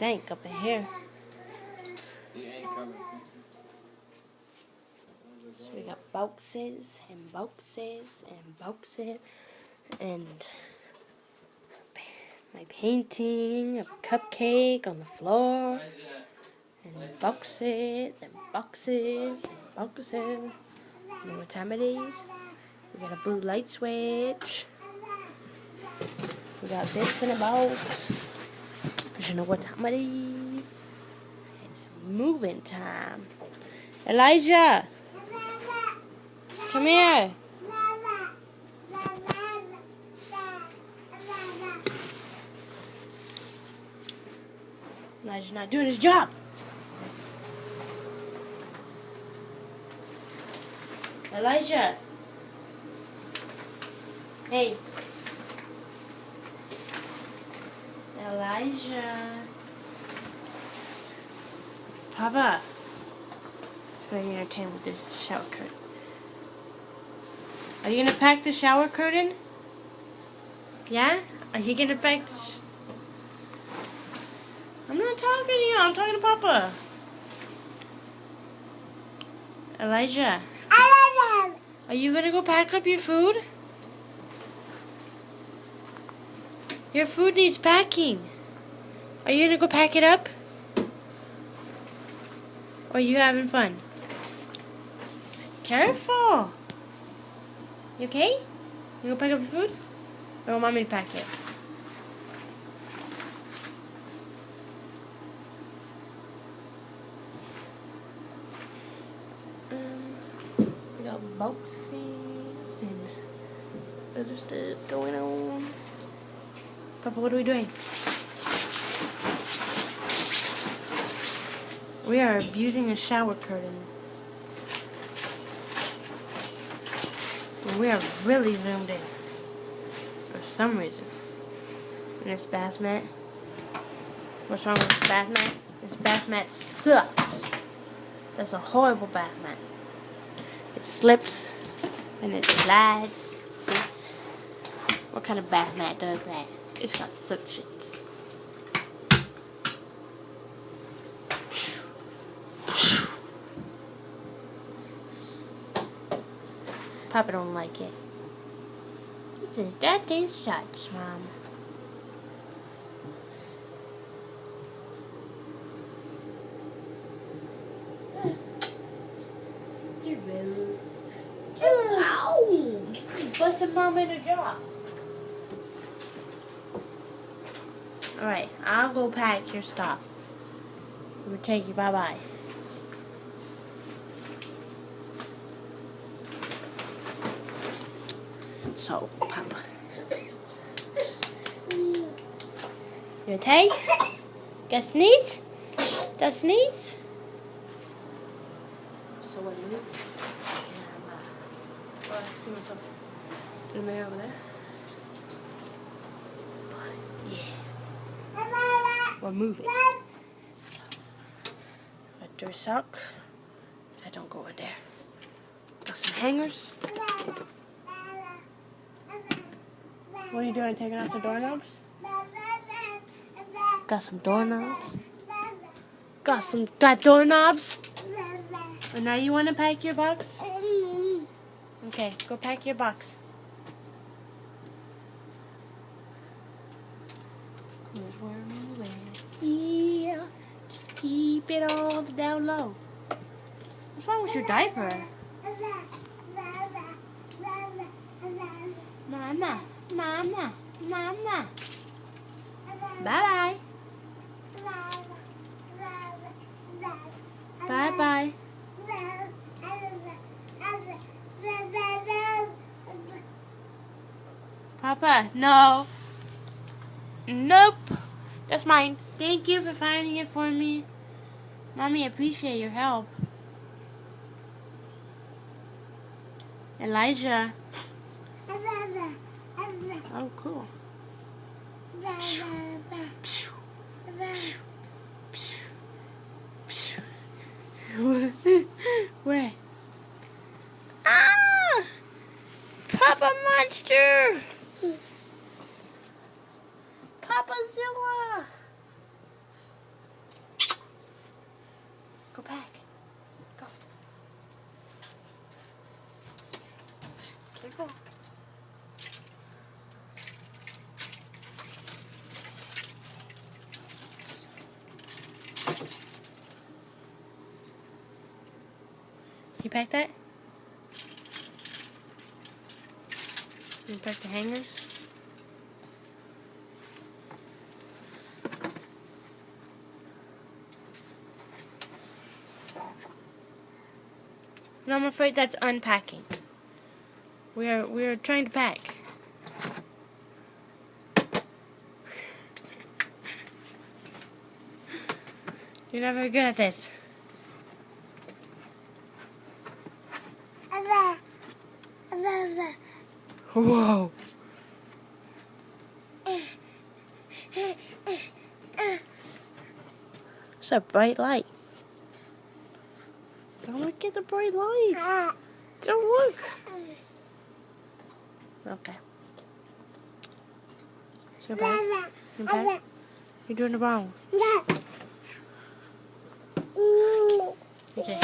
tank up in here. So we got boxes and boxes and boxes and my painting, a cupcake on the floor, and boxes and boxes and boxes. You know what time it is? We got a blue light switch. We got this in a box. Cause you know what time it is? It's moving time. Elijah! Come here! Elijah's not doing his job. Elijah! Hey! Elijah! Papa! Very entertained with the shower curtain. Are you gonna pack the shower curtain? Yeah? Are you gonna pack the I'm not talking to you, I'm talking to Papa. Elijah. Are you gonna go pack up your food? Your food needs packing. Are you gonna go pack it up? Or are you having fun? Careful! You okay? You go pack up your food? Or want me to pack it? We got boxes and other stuff going on. Papa, what are we doing? We are abusing a shower curtain. We are really zoomed in. For some reason. And this bath mat. What's wrong with this bath mat? This bath mat sucks. That's a horrible bath mat. It slips and it slides. See? What kind of bath mat does that? It's got suctions. Papa don't like it. He says, that is such, Mom. Ow! You busted Mom in the jaw. Alright, I'll go pack your stuff. We'll take you bye-bye. So, Papa. You okay? Got sneeze? Got sneeze? So what do you think? I see myself in the mirror over there. But, yeah. We're moving. So, let your sock. I don't go in there. Got some hangers. What are you doing? Taking off the doorknobs? Got some doorknobs. Got doorknobs. And now you want to pack your box? Okay, go pack your box. Cause we're moving. Yeah. Just keep it all down low. What's wrong with your diaper? Mama. Mama. Mama. Bye-bye. Bye-bye. Papa, no. Nope. That's mine. Thank you for finding it for me. Mommy, I appreciate your help. Elijah. Oh, cool. Where? Ah! Papa Monster! Papa Zilla! There you go. You pack that? You pack the hangers? No, I'm afraid that's unpacking. We're trying to pack. You're not very good at this. Whoa. It's a bright light. Don't look at the bright light. Don't look. Okay. So bad. Okay. You're doing it wrong. Okay.